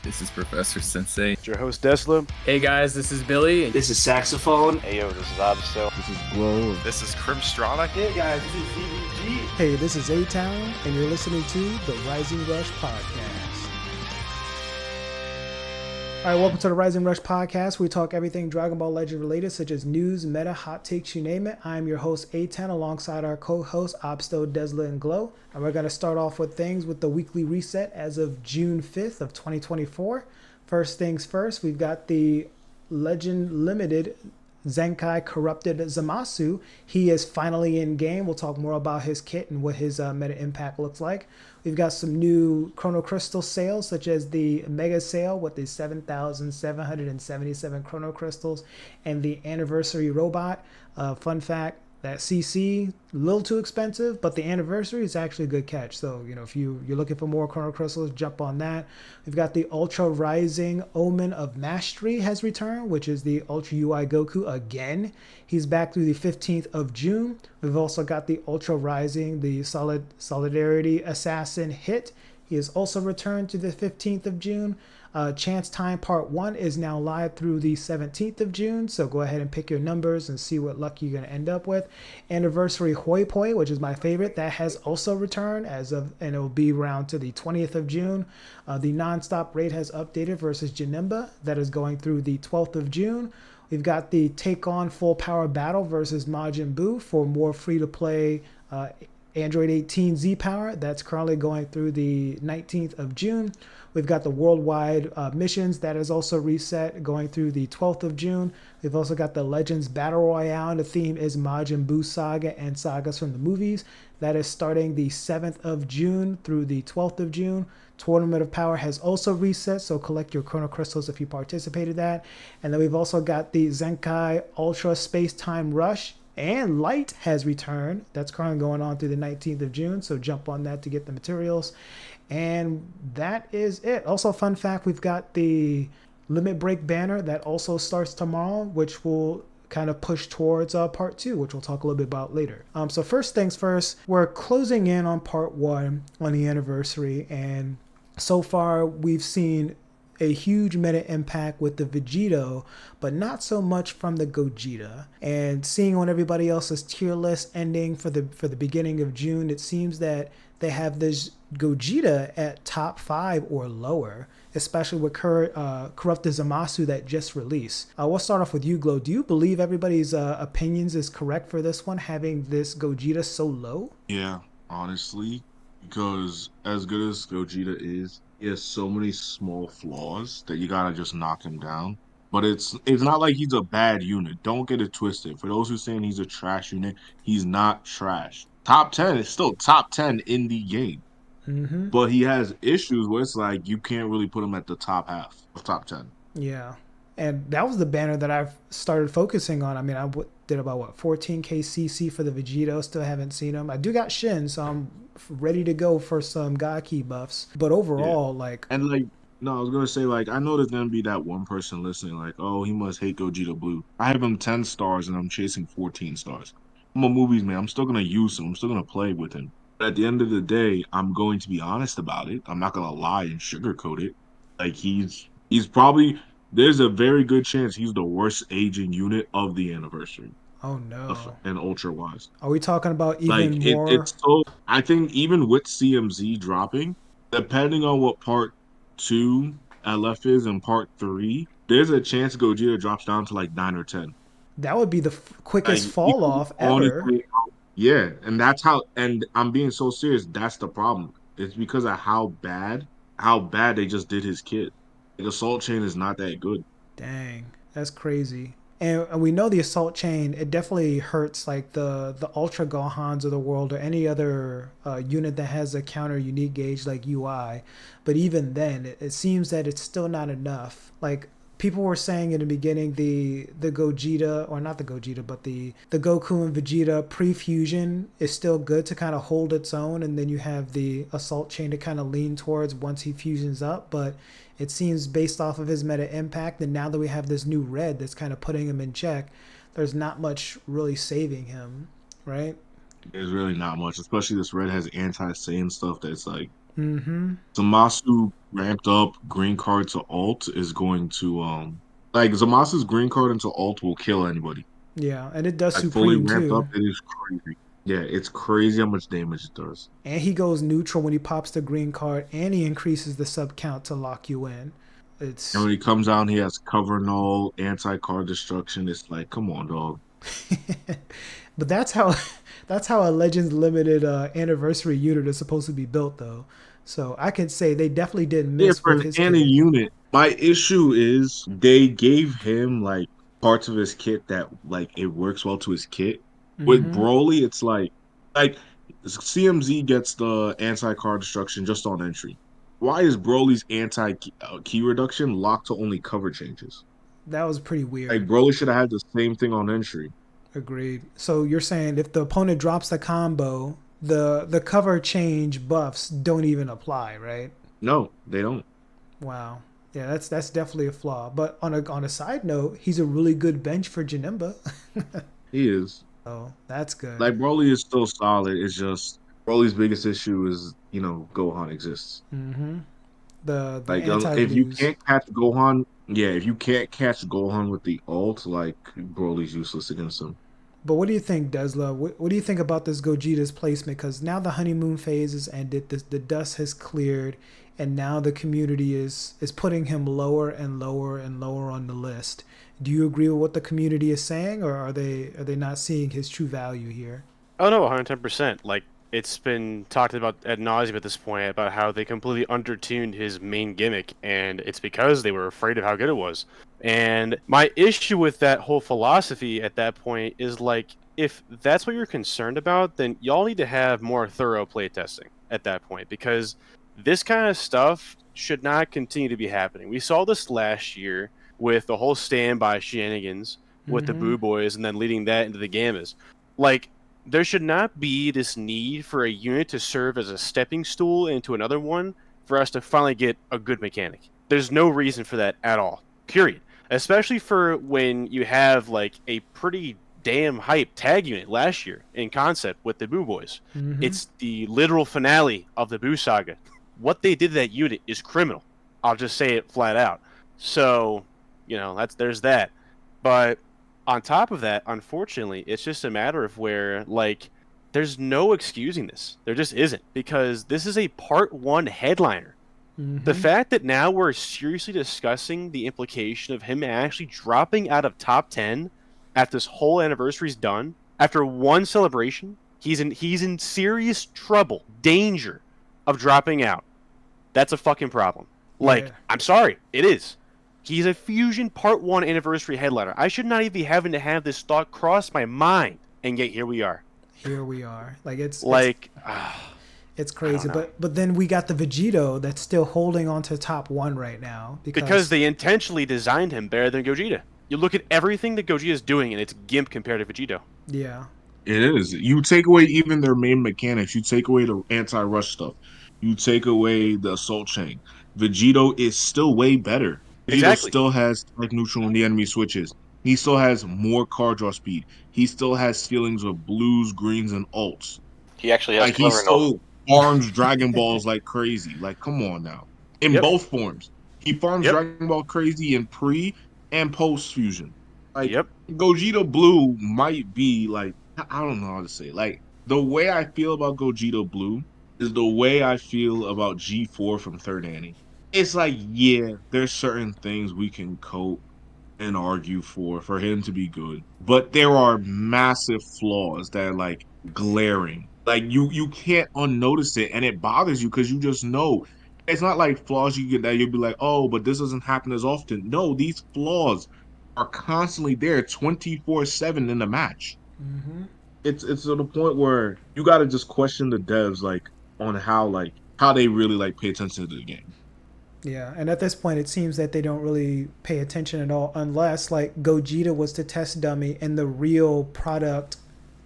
This is Professor Sensei. It's your host, Desla. Hey guys, this is Billy. This is Saxophone. Hey yo, this is Absto. This is Glow. This is Crimstronic. Hey guys, this is ZBG. Hey, this is A-Town, and you're listening to the Rising Rush Podcast. All right, welcome to the Rising Rush Podcast. We talk everything Dragon Ball Legend related, such as news, meta, hot takes, you name it. I'm your host, A-Town, alongside our co-hosts, Obsto, Desla, and Glow. And we're going to start off with things with the weekly reset as of June 5th of 2024. First things first, we've got the Legend Limited Zenkai Corrupted Zamasu. He is finally in game. We'll talk more about his kit and what his meta impact looks like. We've got some new Chrono Crystal sales, such as the Mega Sale with the 7,777 Chrono Crystals and the Anniversary Robot. Fun fact, that CC, a little too expensive, but the Anniversary is actually a good catch. So, if you're looking for more Chrono Crystals, jump on that. We've got the Ultra Rising Omen of Mastery has returned, which is the Ultra UI Goku again. He's back through the 15th of June. We've also got the Ultra Rising, the Solidarity Assassin hit. He has also returned to the 15th of June. Chance Time Part 1 is now live through the 17th of June, so go ahead and pick your numbers and see what luck you're going to end up with. Anniversary Hoi Poi, which is my favorite, that has also returned and it will be around to the 20th of June. The Non-Stop Raid has updated versus Janemba, that is going through the 12th of June. We've got the Take On Full Power Battle versus Majin Buu for more free-to-play Android 18 Z Power. That's currently going through the 19th of June. We've got the worldwide missions that is also reset going through the 12th of June. We've also got the Legends Battle Royale, and the theme is Majin Buu Saga and sagas from the movies. That is starting the 7th of June through the 12th of June. Tournament of Power has also reset, so collect your Chrono Crystals if you participated in that. And then we've also got the Zenkai Ultra Space Time Rush and Light has returned. That's currently going on through the 19th of June, so jump on that to get the materials. And that is it. Also, fun fact, we've got the Limit Break banner that also starts tomorrow, which will kind of push towards part 2, which we'll talk a little bit about later. So first things first, we're closing in on part 1 on the anniversary, and so far we've seen a huge meta impact with the Vegito, but not so much from the Gogeta. And seeing on everybody else's tier list ending for the beginning of June, it seems that they have this Gogeta at top 5 or lower, especially with Corrupted Zamasu that just released. We'll start off with you, Glow. Do you believe everybody's opinions is correct for this one, having this Gogeta so low? Yeah, honestly, because as good as Gogeta is, he has so many small flaws that you gotta just knock him down. But it's not like he's a bad unit. Don't get it twisted. For those who saying he's a trash unit, he's not trash. Top 10 is still top 10 in the game. Mm-hmm. But he has issues where it's like you can't really put him at the top half of top 10. Yeah. And that was the banner that I've started focusing on. I mean, I did about, 14k CC for the Vegito. Still haven't seen him. I do got Shin, so I'm ready to go for some Gaki buffs. But overall, No, I was going to say, I know there's going to be that one person listening, oh, he must hate Gogeta Blue. I have him 10 stars, and I'm chasing 14 stars. I'm a movies man. I'm still going to use him. I'm still going to play with him. But at the end of the day, I'm going to be honest about it. I'm not going to lie and sugarcoat it. He's probably... There's a very good chance he's the worst aging unit of the anniversary. Oh no! And ultra wise. Are we talking about even more? It's so. I think even with CMZ dropping, depending on what part 2 LF is and part 3, there's a chance Gogeta drops down to 9 or 10. That would be the quickest fall off ever. Honestly, yeah, and that's how. And I'm being so serious. That's the problem. It's because of how bad they just did his kid. The assault chain is not that good. Dang, that's crazy. And we know the assault chain, it definitely hurts the Ultra Gohans of the world or any other unit that has a counter unique gauge like UI. But even then, it seems that it's still not enough. People were saying in the beginning the Gogeta, or not the Gogeta, but the Goku and Vegeta pre-fusion is still good to kind of hold its own, and then you have the assault chain to kind of lean towards once he fusions up. But it seems based off of his meta impact, and now that we have this new red that's kind of putting him in check, there's not much really saving him, right? There's really not much, especially this red has anti-Saiyan stuff that's Mm-hmm. Zamasu ramped up green card to alt is going to like Zamasu's green card into alt will kill anybody. Yeah, and it does Like fully Supreme ramped up, too. it is crazy. Yeah, it's crazy how much damage it does. And he goes neutral when he pops the green card, and he increases the sub count to lock you in. And It's when he comes out, he has cover null, anti card destruction. It's like, come on, dog. but that's how that's how a Legends Limited anniversary unit is supposed to be built, though. So I can say they definitely did Yeah, miss for with an his anti kit. unit, my issue is they gave him like parts of his kit that like it works well to his kit. With Mm-hmm. Broly, it's like CMZ gets the anti card destruction just on entry. Why is Broly's anti key reduction locked to only cover changes? That was pretty Like weird. Broly should have had the same thing on entry. Agreed. So you're saying if the opponent drops the combo, the cover change buffs don't even apply, right? No, they don't. Wow. Yeah, that's definitely a flaw. But on a side note, he's a really good bench for Janimba. He is. So that's good. Like Broly is still solid. It's just Broly's biggest issue is, Gohan exists. Mm-hmm. The Like anti if you blues. can't catch Gohan, yeah, if you can't catch Gohan with the ult, like Broly's useless against him. But what do you think, Desla? What do you think about this Gogeta's placement? Because now the honeymoon phase is ended, the dust has cleared, and now the community is putting him lower and lower and lower on the list. Do you agree with what the community is saying, or are they not seeing his true value here? Oh no, 110%. Like it's been talked about ad nauseum at this point about how they completely undertuned his main gimmick, and it's because they were afraid of how good it was. And my issue with that whole philosophy at that point is like, if that's what you're concerned about, then y'all need to have more thorough playtesting at that point because this kind of stuff should not continue to be happening. We saw this last year with the whole standby shenanigans with the Mm-hmm. Boo Boys and then leading that into the Gammas. Like, there should not be this need for a unit to serve as a stepping stool into another one for us to finally get a good mechanic. There's no reason for that at all. Period. Especially for when you have like a pretty damn hype tag unit last year in concept with the Boo Boys. Mm-hmm. It's the literal finale of the Boo Saga. What they did to that unit is criminal. I'll just say it flat out. So, there's that. But on top of that, unfortunately, it's just a matter of where, like, there's no excusing this. There just isn't, because this is a part one headliner. The Mm-hmm. fact that now we're seriously discussing the implication of him actually dropping out of top 10 after this whole anniversary's done, after one celebration, he's in serious trouble, danger of dropping out. That's a fucking problem. Yeah. Like, I'm sorry, it is. He's a Fusion Part 1 anniversary headliner. I should not even be having to have this thought cross my mind. And yet here we are. Here we are. Like Like, it's I don't crazy. know. But then we got the Vegito that's still holding on to top one right now Because because they intentionally designed him better than Gogeta. You look at everything that Gogeta is doing, and it's GIMP compared to Vegito. yeah. It is. You take away even their main mechanics. You take away the anti-rush stuff. You take away the assault chain. Vegito is still way better. Vegito Exactly. still has type neutral when the enemy switches. He still has more card draw speed. He still has feelings of blues, greens, and alts. He actually has Like he clever enough. still farms Dragon Balls like crazy. Like, come on now. In Yep. both forms. He farms Yep. Dragon Ball crazy in pre and post fusion. Like Yep. Gogeta Blue might be like I don't know how to say it. Like the way I feel about Gogeta Blue is the way I feel about G4 from Third Annie. It's like, yeah, there's certain things we can cope and argue for him to be good. But there are massive flaws that are like glaring. Like you can't unnotice it and it bothers you because you just know. It's not like flaws you get that you'll be like, oh, but this doesn't happen as often. No, these flaws are constantly there 24/7 in the match. Mm-hmm. It's to the point where you gotta just question the devs on how they really pay attention to the game. Yeah, and at this point, it seems that they don't really pay attention at all, unless like Gogeta was the test dummy, and the real product,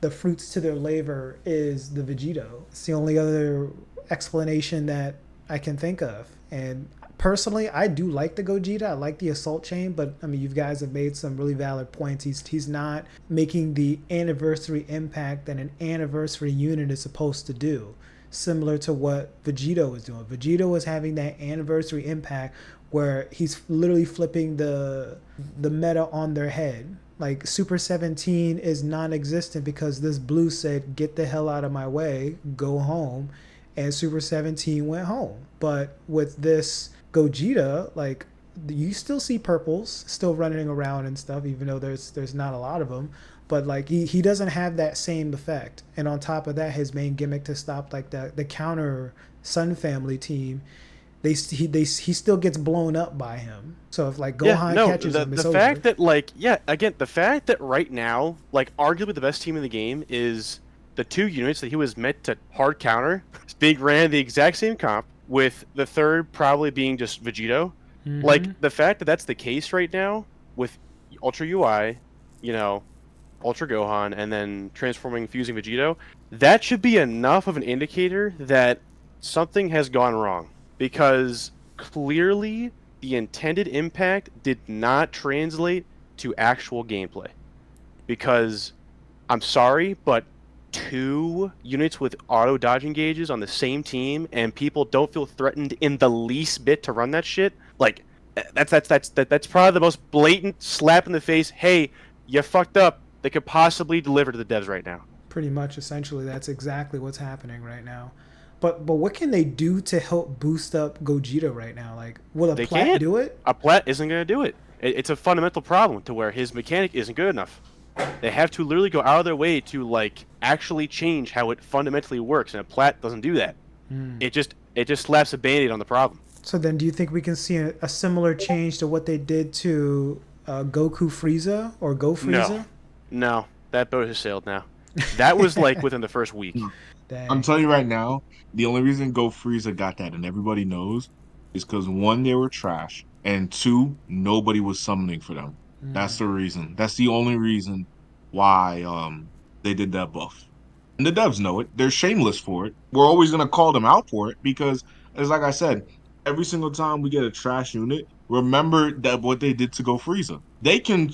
the fruits to their labor, is the Vegito. It's the only other explanation that I can think of. And personally, I do like the Gogeta. I like the Assault Chain, but I mean, you guys have made some really valid points. He's not making the anniversary impact that an anniversary unit is supposed to do. similar to what Vegito was doing. Vegito was having that anniversary impact where he's literally flipping the meta on their head. Like Super 17 is non-existent because this blue said, "Get the hell out of my way, go home," and Super 17 went home. But with this Gogeta, like you still see purples still running around and stuff, even though there's not a lot of them. But like he doesn't have that same effect. And on top of that, his main gimmick to stop like the counter Sun Family team, he still gets blown up by him. So if like Yeah, Gohan no, catches him, it's the over. fact that like yeah, again, the fact that right now, like arguably the best team in the game is the two units that he was meant to hard counter being ran the exact same comp, with the third probably being just Vegito. Like Mm-hmm. the fact that that's the case right now with Ultra UI, you know, Ultra Gohan, and then transforming fusing Vegito, that should be enough of an indicator that something has gone wrong, because clearly the intended impact did not translate to actual gameplay. Because I'm sorry, but two units with auto dodging gauges on the same team and people don't feel threatened in the least bit to run that shit, like that's probably the most blatant slap in the face. Hey, you fucked up. They could possibly deliver to the devs right now. Pretty much, essentially, that's exactly what's happening right now. But what can they do to help boost up Gogeta right now? Like, will a They plat can't. do it? A plat isn't going to do it. It's a fundamental problem to where his mechanic isn't good enough. They have to literally go out of their way to like actually change how it fundamentally works, and a plat doesn't do that. It just slaps a band-aid on the problem. So then, do you think we can see a similar change to what they did to Goku Frieza or Go Frieza? No, that boat has sailed now. That was like within the first week. I'm Dang. telling you right now, the only reason Go Frieza got that, and everybody knows, is because one, they were trash, and two, nobody was summoning for them. That's the reason. That's the only reason why they did that buff. And the devs know it. They're shameless for it. We're always gonna call them out for it because, as like I said, every single time we get a trash unit, remember that what they did to Go Frieza. They can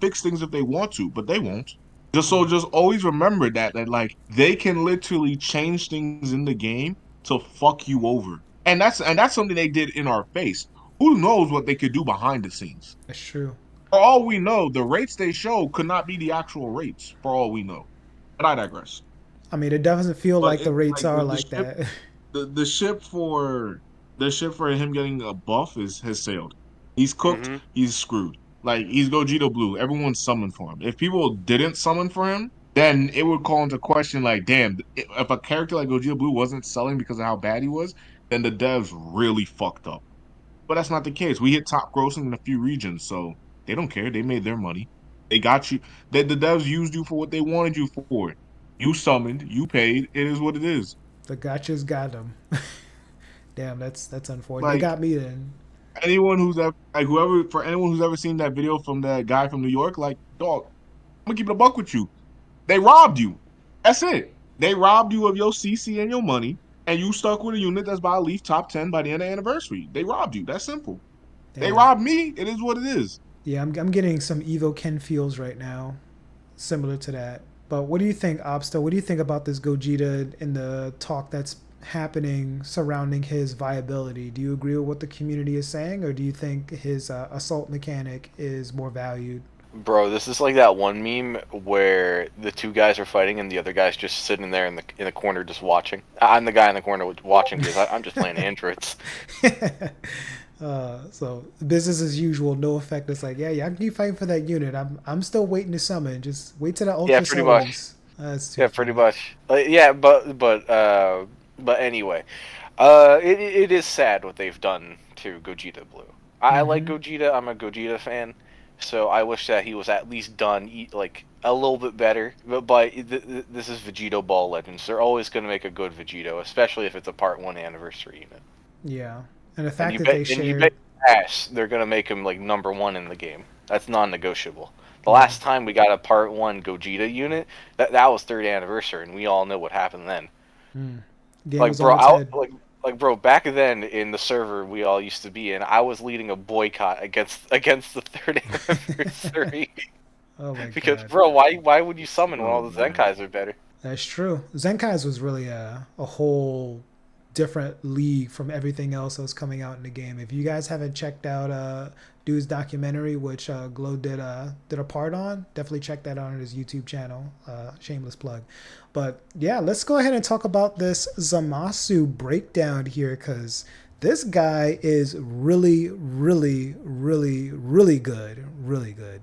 fix things if they want to, but they won't. Just always remember that like they can literally change things in the game to fuck you over. And that's something they did in our face. Who knows what they could do behind the scenes? That's true. For all we know, the rates they show could not be the actual rates, for all we know. But I digress. I mean, it doesn't feel But like the it, rates like are the like ship that. the ship for him getting a buff has sailed. He's cooked, Hmm. he's screwed. Like he's Gogeta Blue. Everyone's summoned for him. If people didn't summon for him, then it would call into question like, damn, if a character like Gogeta Blue wasn't selling because of how bad he was, then the devs really fucked up. But that's not the case. We hit top grossing in a few regions, so they don't care. They made their money. They got you. The devs used you for what they wanted you for. You summoned, you paid. It is what it is. The gotchas got them. Damn, that's unfortunate. They Like got me then. anyone who's ever like whoever for anyone who's ever seen that video from that guy from New York, like, dog, I'm gonna keep it a buck with you. They robbed you. That's it. They robbed you of your CC and your money, and you stuck with a unit that's by leaf top 10 by the end of the anniversary. They robbed you. That's simple. They Damn. robbed me. It is what it is. Yeah, I'm getting some Evo Ken feels right now, similar to that. But what do you think, Obsta? What do you think about this Gogeta and the talk that's happening surrounding his viability? Do you agree with what the community is saying, or do you think his assault mechanic is more valued? Bro, this is like that one meme where the two guys are fighting and the other guy's just sitting there in the corner just watching. I'm the guy in the corner watching because I'm just playing androids. So business as usual, no effect. It's like, yeah, I can keep fighting for that unit. I'm still waiting to summon. Just wait till the ultra Yeah, pretty much. release. That's too Yeah, pretty funny. much. Yeah, but anyway, it is sad what they've done to Gogeta Blue. I like Mm-hmm. Gogeta. I'm a Gogeta fan, so I wish that he was at least done like a little bit better. But this is Vegito Ball Legends. They're always going to make a good Vegito, especially if it's a Part 1 anniversary unit. Yeah, and the And fact that they you bet shared. your ass they're gonna make him like #1 in the game. That's non-negotiable. The Yeah. last time we got a Part 1 Gogeta unit, that was third anniversary, and we all know what happened then. Game Like was on bro, its head. bro, back then in the server we all used to be in, I was leading a boycott against the third anniversary Oh my because god. bro, why would you summon when Oh all the man. Zenkais are better? That's true. Zenkai's was really a whole different league from everything else that was coming out in the game. If you guys haven't checked out Dude's documentary, which Glow did a part on, definitely check that out on his YouTube channel. Shameless plug. But yeah, let's go ahead and talk about this Zamasu breakdown here, because this guy is really, really, really, really good. Really good.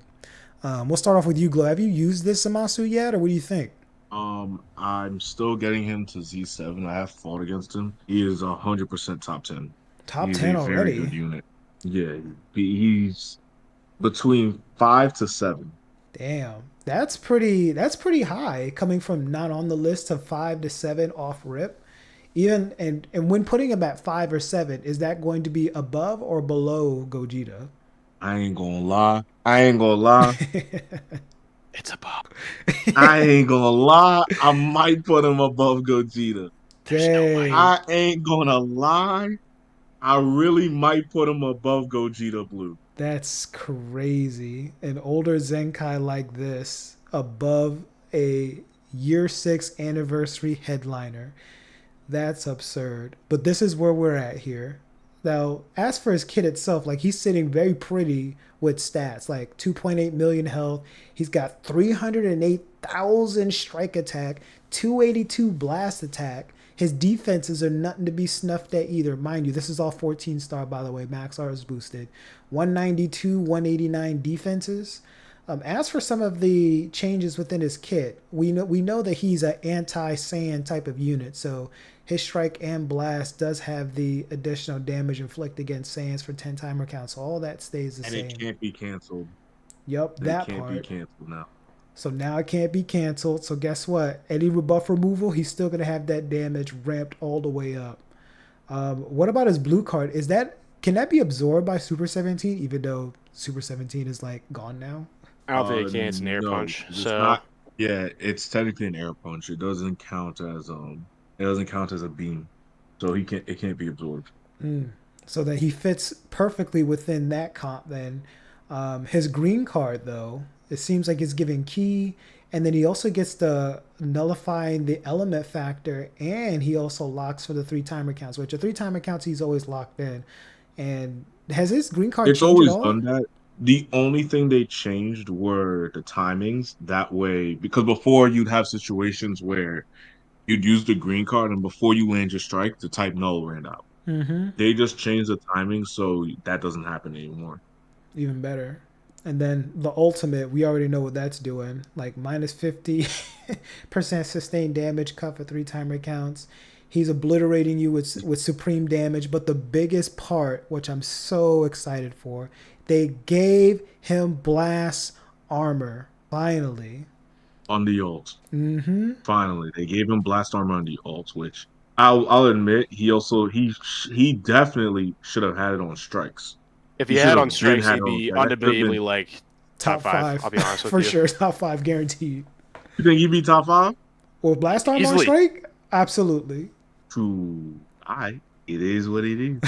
We'll start off with you, Glow. Have you used this Zamasu yet, or what do you think? I'm still getting him to Z7. I have fought against him. He is 100% top 10. Top He's 10 a very good already. unit. Yeah, he's between 5 to 7. Damn. That's pretty high coming from not on the list to 5 to 7 off rip. Even and when putting him at 5 or 7, is that going to be above or below Gogeta? I ain't gonna lie. I ain't gonna lie. It's a bop. I ain't gonna lie. I might put him above Gogeta. There's no way. Dang. I ain't gonna lie. I really might put him above Gogeta Blue. That's crazy. An older Zenkai like this above a year 6 anniversary headliner. That's absurd. But this is where we're at here. Now, as for his kit itself, like he's sitting very pretty with stats, like 2.8 million health. He's got 308,000 strike attack, 282 blast attack. His defenses are nothing to be snuffed at either. Mind you, this is all 14 star, by the way. Max R is boosted. 192, 189 defenses. As for some of the changes within his kit, we know that he's an anti-sand type of unit, so his strike and blast does have the additional damage inflict against sands for 10 timer count, so all that stays the And it same. can't be canceled. Yup, It that can't be part. canceled now. So now it can't be canceled. So guess what? Any rebuff removal, he's still gonna have that damage ramped all the way up. What about his blue card? Can that be absorbed by Super 17? Even though Super 17 is like gone now. I don't think it can. It's an air No, punch. 'cause it's So not. Yeah, it's technically an air punch. It doesn't count as a beam, so he can't. It can't be absorbed. So that he fits perfectly within that comp. Then his green card, though, it seems like it's giving key, and then he also gets the nullifying the element factor, and he also locks for the 3 timer counts, which the 3 timer counts he's always locked in. And has his green card It's changed at always all? done that. The only thing they changed were the timings. That way, because before you'd have situations where you'd use the green card, and before you land your strike, the type null ran out. Mm-hmm. They just changed the timing so that doesn't happen anymore. Even better. And then the ultimate, we already know what that's doing. Like minus 50% sustained damage cut for 3 timer counts. He's obliterating you with supreme damage. But the biggest part, which I'm so excited for, they gave him blast armor. Finally. On the ult. Mm-hmm. Finally, they gave him blast armor on the ult, which I'll admit he definitely should have had it on strikes. if He he should had on have been strikes, had he'd it on be strikes. That should have been. undebatably like top Top five. five. I'll be honest with For you. sure. Top five guaranteed. You think he'd be top 5? With blast armor on Easily. strike? Absolutely. True. It is what it is.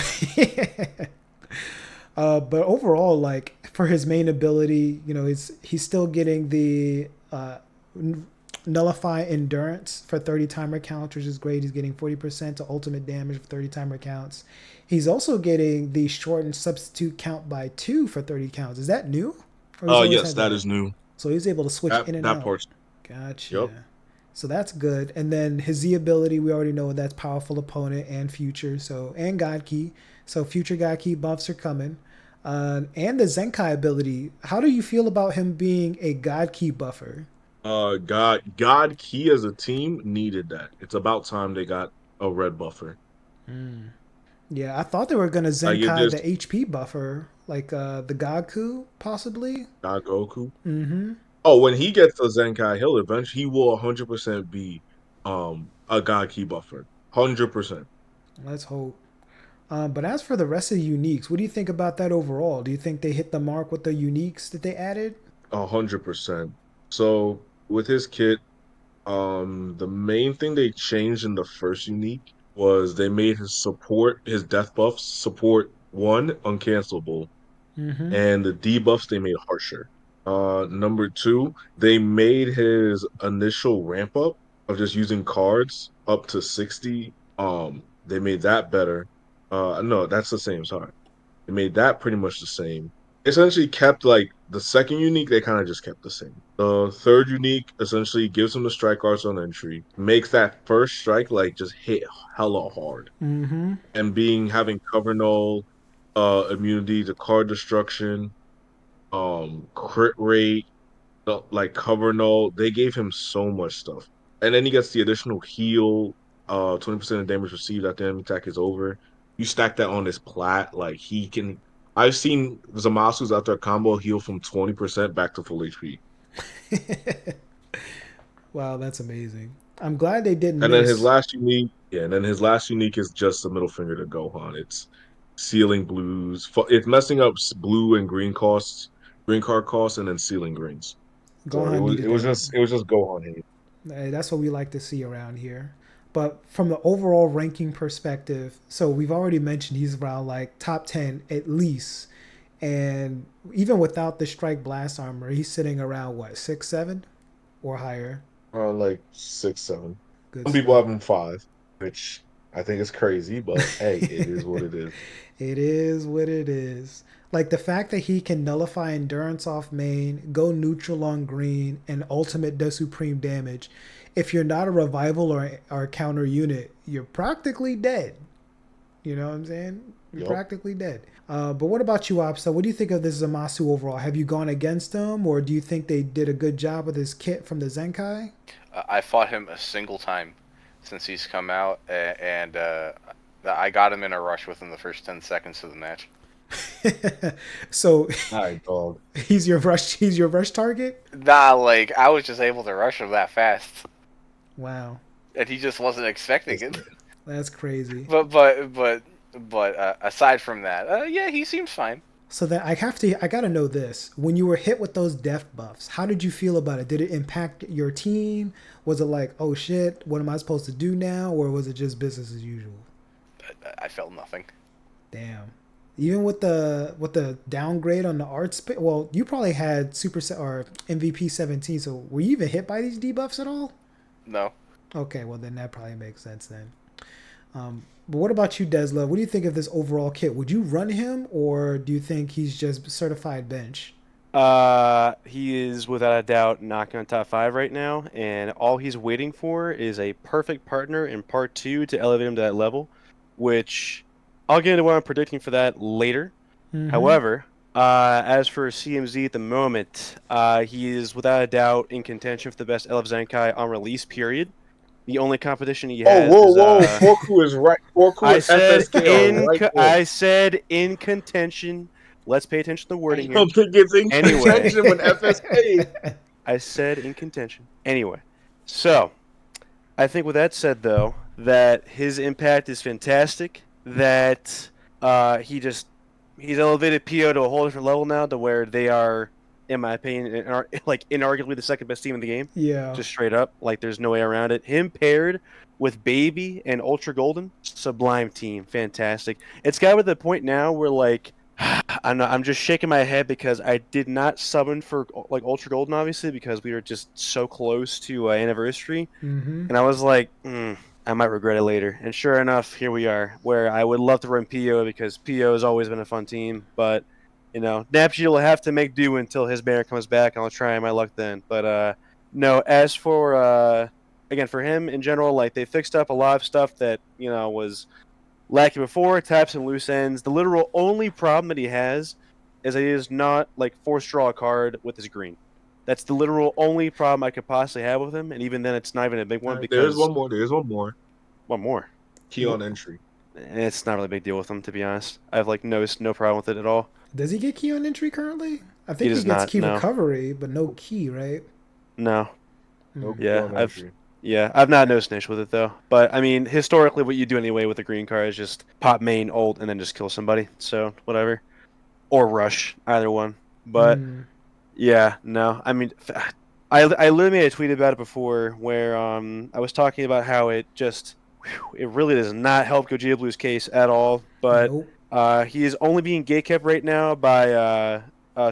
But overall, like for his main ability, he's still getting the nullify endurance for 30 timer counts, which is great. He's getting 40% to ultimate damage for 30 timer counts. He's also getting the shortened substitute count by 2 for 30 counts. Is that new? Or he's always Yes, had that that? is new. So he's able to switch in and That out. part's. Yep. Gotcha. So that's good. And then his Z ability, we already know that's powerful opponent and future. So and God Key. So future God Key buffs are coming. And the Zenkai ability. How do you feel about him being a God Key buffer? God Key as a team needed that. It's about time they got a red buffer. Yeah, I thought they were gonna Like it Zenkai just the HP buffer, like the Gaku possibly. God Goku. Mm-hmm. Oh, when he gets to Zenkai Hill, eventually he will 100% be a God Key buffer. 100%. Let's hope. But as for the rest of the uniques, what do you think about that overall? Do you think they hit the mark with the uniques that they added? 100%. So with his kit, the main thing they changed in the first unique was they made his death buffs support one uncancelable, Mm-hmm. and the debuffs they made harsher. Number two, they made his initial ramp up of just using cards up to 60. They made that better. No, that's the same. Sorry, they made that pretty much the same. Essentially, kept like the second unique. They kind of just kept the same. The third unique essentially gives them the strike arts on entry, makes that first strike like just hit hella hard, Mm-hmm. and having cover null, immunity to card destruction, crit rate, like cover null. They gave him so much stuff, and then he gets the additional heal. 20% of damage received after enemy attack is over. You stack that on his plat, like he can. I've seen Zamasu's after a combo heal from 20% back to full HP, Wow, that's amazing. I'm glad they didn't and then his miss. last unique, yeah, and then his last unique is just the middle finger to Gohan. It's sealing blues. It's messing up blue and green costs, green card costs, and then sealing greens. So Gohan needed that. it was just Gohan hate. That's what we like to see around here. But from the overall ranking perspective, so we've already mentioned he's around like top 10 at least. And even without the strike blast armor, he's sitting around what, 6, 7 or higher? Like 6, 7. Good Some people stuff. have him 5, which I think is crazy, but hey, it is what it is. It is what it is. Like the fact that he can nullify endurance off main, go neutral on green, and ultimate does supreme damage. If you're not a revival or counter unit, you're practically dead. You know what I'm saying? You're Yup. practically dead. But what about you, Opsa? What do you think of this Zamasu overall? Have you gone against him, or do you think they did a good job with his kit from the Zenkai? I fought him a single time since he's come out, and I got him in a rush within the first 10 seconds of the match. So All right, dog. he's your rush. He's your rush target. Nah, like I was just able to rush him that fast, Wow, and he just wasn't expecting it. Listen, that's crazy. But aside from that, yeah, he seems fine. So then I gotta know this. When you were hit with those death buffs, how did you feel about it? Did it impact your team? Was it like, oh shit, what am I supposed to do now? Or was it just business as usual? I felt nothing. Damn. Even with the downgrade on the art well, you probably had or MVP 17. So were you even hit by these debuffs at all? No. Okay, well then that probably makes sense then. But what about you, Desla? What do you think of this overall kit? Would you run him, or do you think he's just certified bench? He is without a doubt not going top 5 right now, and all he's waiting for is a perfect partner in part 2 to elevate him to that level, which I'll get into what I'm predicting for that later. Mm-hmm. However, as for CMZ at the moment, he is without a doubt in contention for the best LF Zenkai on release period. The only competition he oh, has whoa, is whoa! Forku is right. Forku I and said FSK are right there. I said in contention. Let's pay attention to the I wording here. don't think it's in Anyway, contention with FSK. I said in contention. Anyway, so I think with that said, though, that his impact is fantastic. That he's elevated PO to a whole different level now, to where they are, in my opinion, like inarguably the second best team in the game. Yeah. Just straight up, like there's no way around it. Him paired with Baby and Ultra Golden, sublime team, fantastic. It's got to the point now where like I'm just shaking my head because I did not summon for like Ultra Golden, obviously, because we were just so close to anniversary, Mm-hmm. and I was like, I might regret it later. And sure enough, here we are, where I would love to run PO because PO has always been a fun team, but Napji will have to make do until his banner comes back, and I'll try my luck then. But no, as for again for him in general, like they fixed up a lot of stuff that was lacking before, taps and loose ends. The literal only problem that he has is that he is not like forced draw a card with his green. That's the literal only problem I could possibly have with him, and even then, it's not even a big one There's because one more. There's one more. one more. Key on entry. It's not really a big deal with him, to be honest. I have like no problem with it at all. Does he get key on entry currently? I think he does gets not, key no. recovery, but no key, right? No. No key Yeah, on entry. I've not no snitch with it though. But I mean, historically, what you do anyway with a green card is just pop main ult and then just kill somebody. So whatever, or rush, either one. But yeah, no. I mean, I literally made a tweet about it before where I was talking about how it really does not help Gogeta Blue's case at all. But Nope. he is only being gatekept right now by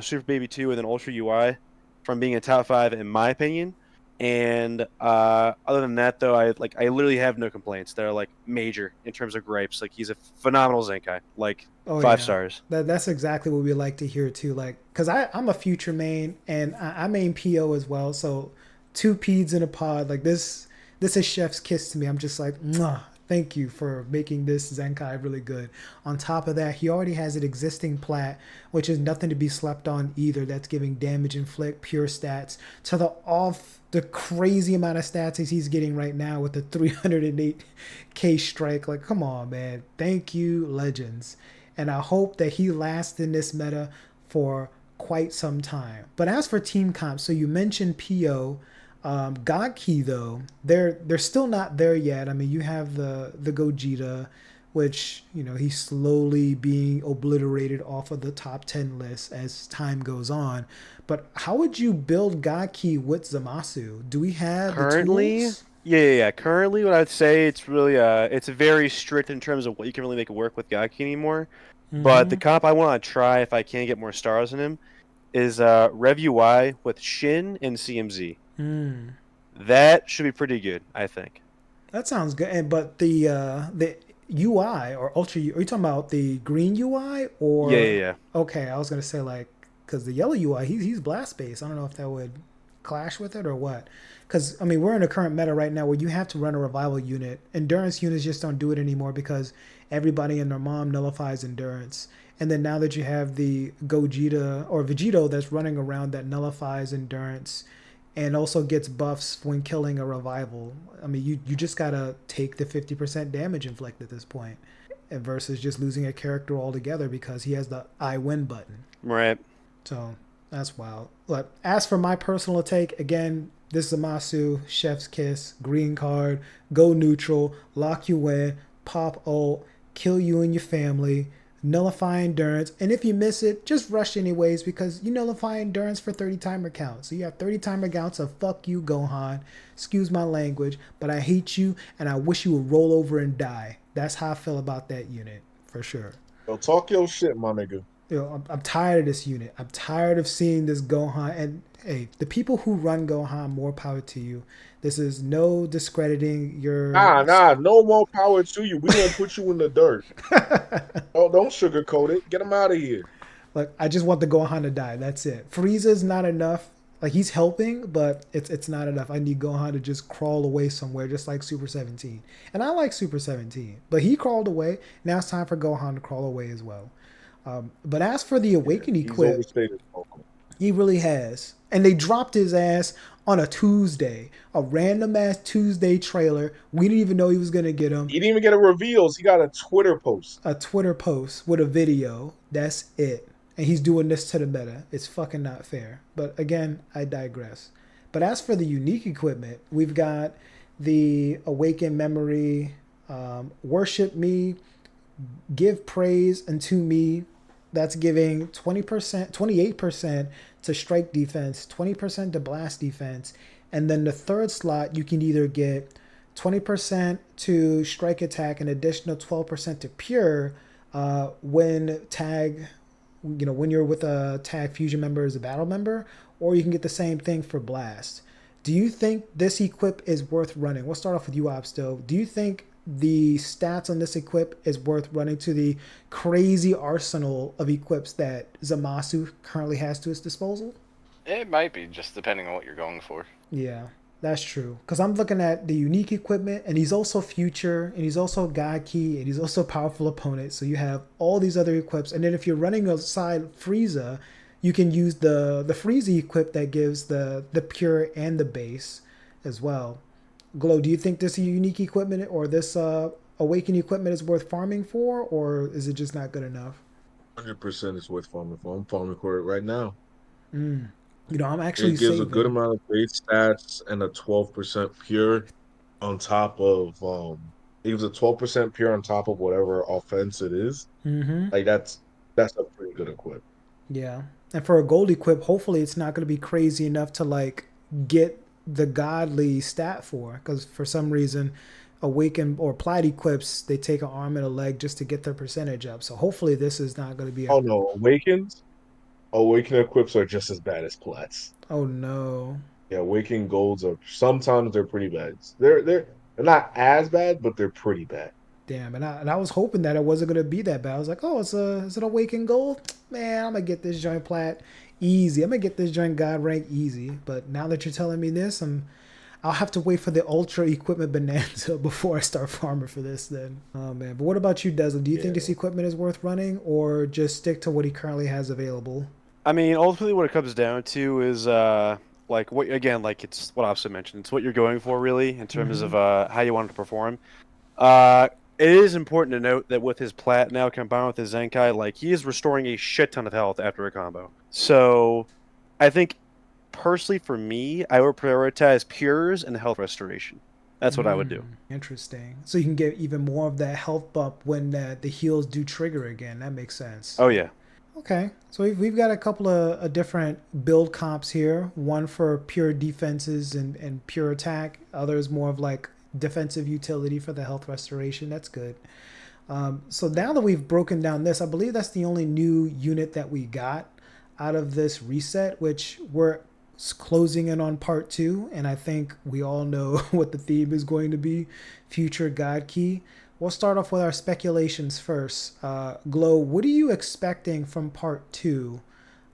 Super Baby 2 and then Ultra UI from being a top 5 in my opinion. And other than that, though, I literally have no complaints. They're like major in terms of gripes. Like he's a phenomenal Zenkai, like Oh five yeah, stars. that's exactly what we like to hear too. Like, cause I'm a future main and I main PO as well. So two peds in a pod. Like this is chef's kiss to me. I'm just like, mwah, thank you for making this Zenkai really good. On top of that, he already has an existing plat, which is nothing to be slept on either. That's giving damage inflict pure stats to the crazy amount of stats as he's getting right now with the 308k strike. Like, come on, man. Thank you, Legends. And I hope that he lasts in this meta for quite some time. But as for team comp, so you mentioned PO, God Key though, they're still not there yet. I mean, you have the Gogeta, which he's slowly being obliterated off of the top 10 list as time goes on. But how would you build God Key with Zamasu? Do we have the Currently, tools? yeah. Currently, what I'd say it's really it's very strict in terms of what you can really make work with Gaki anymore. But the Mm-hmm. comp I want to try if I can get more stars in him is Rev UI with Shin and CMZ. Mm. That should be pretty good, I think. That sounds good. And but the UI or Ultra, are you talking about the green UI Yeah, yeah, or yeah. okay? I was gonna say like because the yellow UI he's blast based. I don't know if that would clash with it or what. Because I mean we're in a current meta right now where you have to run a revival unit. Endurance units just don't do it anymore because everybody and their mom nullifies endurance. And then now that you have the Gogeta or Vegito that's running around that nullifies endurance and also gets buffs when killing a revival. I mean, you just gotta take the 50% damage inflict at this point, and versus just losing a character altogether because he has the I win button. Right. So that's wild. But as for my personal take, again, this is Zamasu, Chef's Kiss, green card, go neutral, lock you in, pop ult, kill you and your family, nullify endurance, and if you miss it, just rush anyways because you nullify endurance for 30 timer counts. So you have 30 timer counts of fuck you, Gohan. Excuse my language, but I hate you and I wish you would roll over and die. That's how I feel about that unit, for sure. Yo, talk your shit, my nigga. I'm tired of this unit. I'm tired of seeing this Gohan. And hey, the people who run Gohan, more power to you. This is no discrediting your. Nah, no more power to you. We gonna put you in the dirt. Oh, don't sugarcoat it. Get him out of here. Like I just want the Gohan to die. That's it. Frieza's not enough. Like he's helping, but it's not enough. I need Gohan to just crawl away somewhere, just like Super 17. And I like Super 17, but he crawled away. Now it's time for Gohan to crawl away as well. But as for the Yeah, Awaken he's equip, overstated. Vocal. he really has. And they dropped his ass on a Tuesday, a random ass Tuesday trailer. We didn't even know he was gonna get him. He didn't even get a reveals. He got a Twitter post. A Twitter post with a video. That's it. And he's doing this to the meta. It's fucking not fair. But again, I digress. But as for the unique equipment, we've got the Awaken Memory, Worship Me, Give Praise unto Me. That's giving 20%, 28% to strike defense, 20% to blast defense. And then the third slot, you can either get 20% to strike attack, an additional 12% to pure when tag, when you're with a tag fusion member as a battle member, or you can get the same thing for blast. Do you think this equip is worth running? We'll start off with you, Still. Do you think the stats on this equip is worth running to the crazy arsenal of equips that Zamasu currently has to his disposal? It might be, just depending on what you're going for. Yeah, that's true. Because I'm looking at the unique equipment, and he's also future, and he's also God Key, and he's also powerful opponent. So you have all these other equips, and then if you're running aside Frieza, you can use the Frieza equip that gives the pure and the base as well. Glow, do you think this unique equipment or this awaken equipment is worth farming for, or is it just not good enough? 100% is worth farming for. I'm farming for it right now. Mm. I'm actually It gives a good saving. amount of base stats and a 12% pure on top of it gives a 12% pure on top of whatever offense it is. Mm-hmm. Like that's a pretty good equip. Yeah. And for a gold equip, hopefully it's not going to be crazy enough to like get the godly stat for, because for some reason awaken or plat equips they take an arm and a leg just to get their percentage up. So hopefully this is not going to be a Oh no, Awaken equips are just as bad as plats. oh no. Yeah, Waking Golds are sometimes they're pretty bad. They're not as bad, but they're pretty bad. Damn, and I was hoping that it wasn't gonna be that bad. I was like, oh, it's an awakened gold. Man, I'm gonna get this joint plat easy. I'm gonna get this joint god rank easy. But now that you're telling me this, I'll have to wait for the ultra equipment bonanza before I start farming for this. Then, oh man. But what about you, Desmond? Do you think Yeah. this equipment is worth running, or just stick to what he currently has available? I mean, ultimately, what it comes down to is like what again, like it's what I also mentioned. It's what you're going for, really, in terms Mm-hmm. of how you want it to perform. Uh, it is important to note that with his plat now combined with his Zenkai, like he is restoring a shit ton of health after a combo. So, I think personally for me, I would prioritize pures and health restoration. That's what I would do. Interesting. So you can get even more of that health bump when the heals do trigger again. That makes sense. Oh yeah. Okay, so we've got a couple of different build comps here. One for pure defenses and pure attack. Others more of like defensive utility for the health restoration. That's good. So now that we've broken down this, I believe that's the only new unit that we got out of this reset, which we're closing in on part two. And I think we all know what the theme is going to be: future God Key. We'll start off with our speculations first. Glow, what are you expecting from part two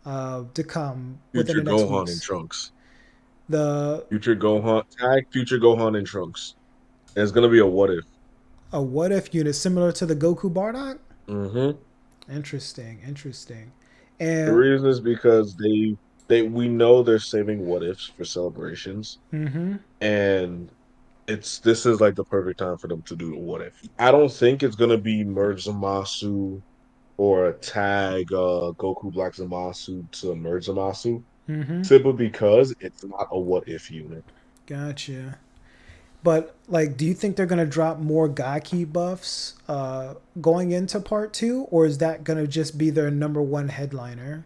to come within Future the next Gohan and weeks? Trunks. The Future Gohan tag Future Gohan and Trunks. And it's gonna be a what if. A what if unit similar to the Goku Bardock? Mm-hmm. Interesting, interesting. The And reason is because they we know they're saving what ifs for celebrations, mm-hmm, and it's this is like the perfect time for them to do the what if. I don't think it's gonna be Merge Zamasu or a tag Goku Black Zamasu to Merge Zamasu, mm-hmm. simply because it's not a what if unit. Gotcha. But like, do you think they're gonna drop more Gaki buffs going into part two, or is that gonna just be their number one headliner?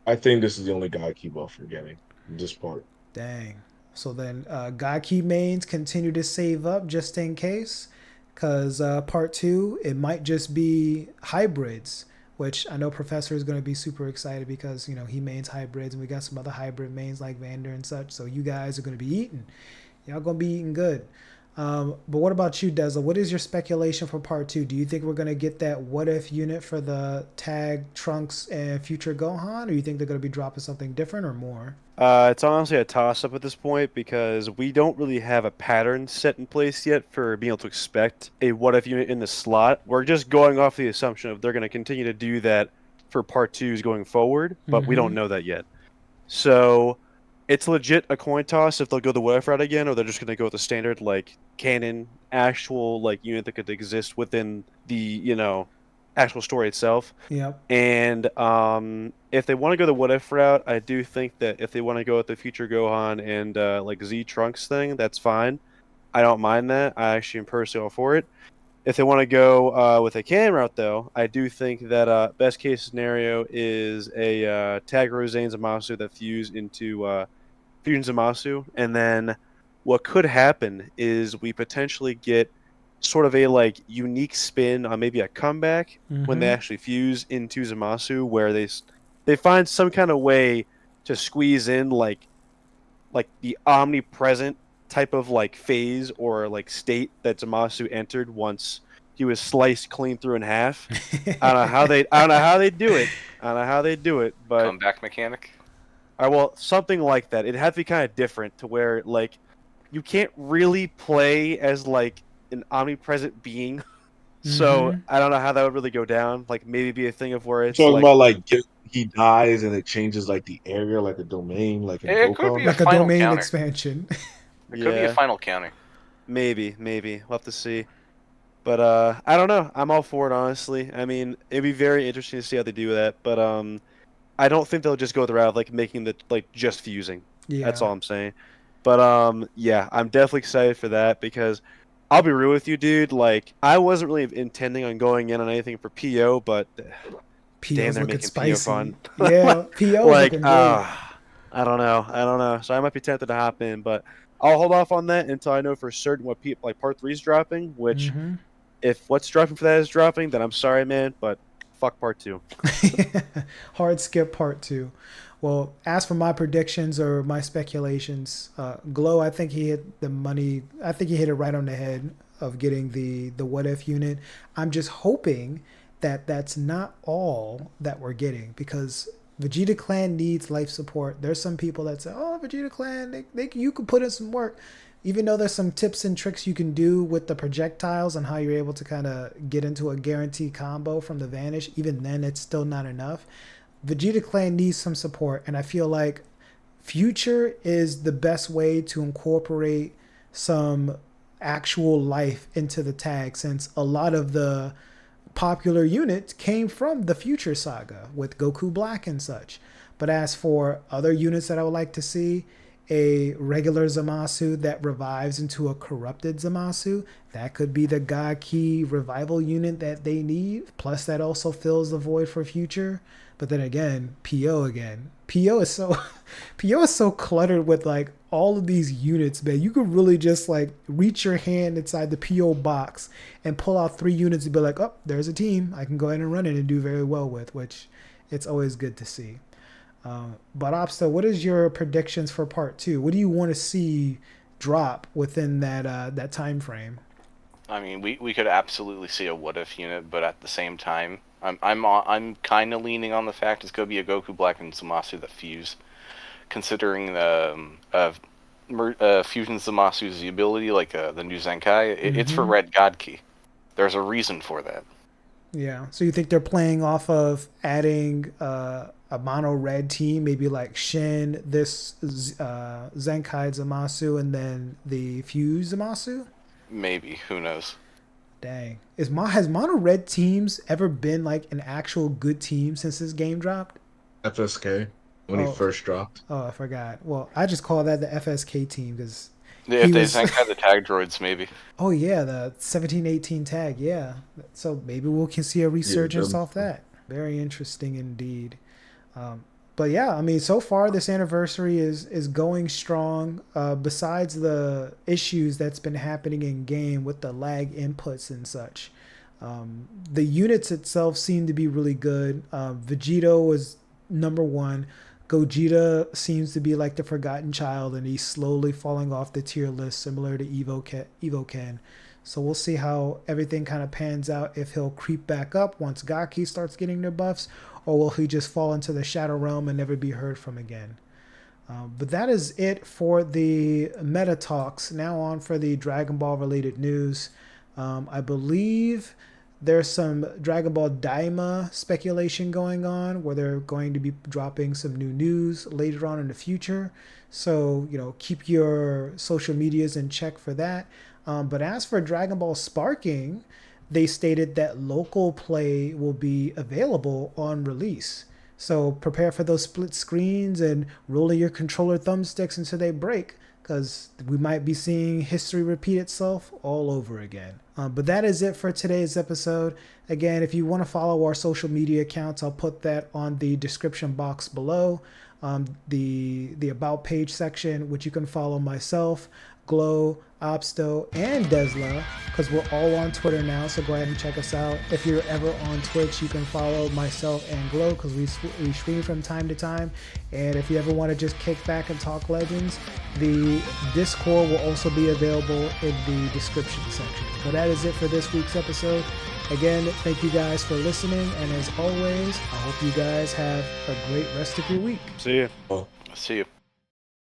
I think this is the only guy I keep off forgetting this part. Dang. So then, Gaki mains continue to save up just in case, because part two it might just be hybrids, which I know Professor is going to be super excited because he mains hybrids, and we got some other hybrid mains like Vander and such. So you guys are going to be eating. Y'all gonna be eating good. But what about you, Deza? What is your speculation for part two? Do you think we're gonna get that what if unit for the tag Trunks and future Gohan, or you think they're gonna be dropping something different or more? It's honestly a toss-up at this point because we don't really have a pattern set in place yet for being able to expect a what-if unit in the slot. We're just going off the assumption of they're going to continue to do that for part twos going forward, but we Mm-hmm. don't know that yet. So it's legit a coin toss if they'll go the what-if route again, or they're just going to go with the standard like canon actual like unit that could exist within the actual story itself. Yep. And if they want to go the what if route, I do think that if they want to go with the future Gohan and like Z Trunks thing, that's fine. I don't mind that. I actually am personally all for it. If they want to go with a canon route, though, I do think that best case scenario is a Tag Rosane Zamasu that fuse into Fusion Zamasu, and then what could happen is we potentially get sort of a like unique spin on maybe a comeback when they Mm-hmm. actually fuse into Zamasu, where they find some kind of way to squeeze in like the omnipresent type of like phase or like state that Zamasu entered once he was sliced clean through in half. I don't know how they do it. I don't know how they do it, but Comeback mechanic. well, something like that. It had to be kind of different to where like you can't really play as like an omnipresent being. So Mm-hmm. I don't know how that would really go down. Like maybe be a thing of where You're it's talking like about like he dies and it changes like the area, like a domain, like in It could be Dokkan. a Like a final domain counter. expansion. It could be a yeah, final counter. maybe we'll have to see. But I don't know. I'm all for it honestly. I mean, it'd be very interesting to see how they do that. But I don't think they'll just go the route of like making the like just fusing. That's Yeah. all I'm saying. But yeah, I'm definitely excited for that because I'll be real with you, dude. Like I wasn't really intending on going in on anything for PO, but damn, PO's they're looking making PO spicy. fun. Yeah, PO's Like looking great. I don't know, I don't know. So I might be tempted to hop in, but I'll hold off on that until I know for certain what like part three is dropping. Which Mm-hmm. if what's dropping for that is dropping, then I'm sorry, man, but fuck part two. Hard skip part two. Well, as for my predictions or my speculations, Glow, I think he hit the money. I think he hit it right on the head of getting the what if unit. I'm just hoping that that's not all that we're getting, because Vegeta Clan needs life support. There's some people that say, "Oh, Vegeta Clan, you could put in some work." Even though there's some tips and tricks you can do with the projectiles and how you're able to kind of get into a guaranteed combo from the Vanish, even then it's still not enough. Vegeta Clan needs some support, and I feel like Future is the best way to incorporate some actual life into the tag, since a lot of the popular units came from the Future saga with Goku Black and such. But as for other units that I would like to see, a regular Zamasu that revives into a corrupted Zamasu, that could be the God Key revival unit that they need. Plus, that also fills the void for Future. But then again, PO again. PO is so PO is so cluttered with like all of these units, man. You could really just like reach your hand inside the PO box and pull out 3 units and be like, oh, there's a team I can go ahead and run it and do very well with, which it's always good to see. But Opsta, what is your predictions for part 2? What do you want to see drop within that time frame? I mean, we could absolutely see a what if unit, but at the same time, I'm kind of leaning on the fact it's gonna be a Goku Black and Zamasu that fuse, considering the Fusion Zamasu's ability, like the new Zenkai. It's for Red God Key. There's a reason for that. Yeah. So you think they're playing off of adding a mono red team, maybe like Shin, this Zenkai Zamasu, and then the Fuse Zamasu? Maybe. Who knows? Dang. Has mono red teams ever been like an actual good team since this game dropped? FSK when he first dropped. Oh, I forgot. Well, I just call that the FSK team because Yeah, if they Zenkai the tag droids, maybe. Oh yeah, the 1718 tag, yeah. So maybe we can see a resurgence off that. Very interesting indeed. But yeah, I mean, so far this anniversary is going strong. Besides the issues that's been happening in game with the lag inputs and such, the units itself seem to be really good. Vegito was number 1. Gogeta seems to be like the forgotten child, and he's slowly falling off the tier list, similar to Evo Ken. So we'll see how everything kind of pans out, if he'll creep back up once Gaki starts getting their buffs, or will he just fall into the Shadow Realm and never be heard from again. But that is it for the meta talks. Now on for the Dragon Ball related news. I believe there's some Dragon Ball Daima speculation going on, where they're going to be dropping some new news later on in the future. So, keep your social medias in check for that. But as for Dragon Ball Sparking, they stated that local play will be available on release. So prepare for those split screens and rolling your controller thumbsticks until they break, because we might be seeing history repeat itself all over again. But that is it for today's episode. Again, if you want to follow our social media accounts, I'll put that on the description box below. The About page section, which you can follow myself, Glow, Obsto, and Desla, because we're all on Twitter now, so go ahead and check us out. If you're ever on Twitch, you can follow myself and Glow, because we stream from time to time. And if you ever want to just kick back and talk Legends, the Discord will also be available in the description section. But that is it for this week's episode. Again, thank you guys for listening, and as always, I hope you guys have a great rest of your week. See ya. See you.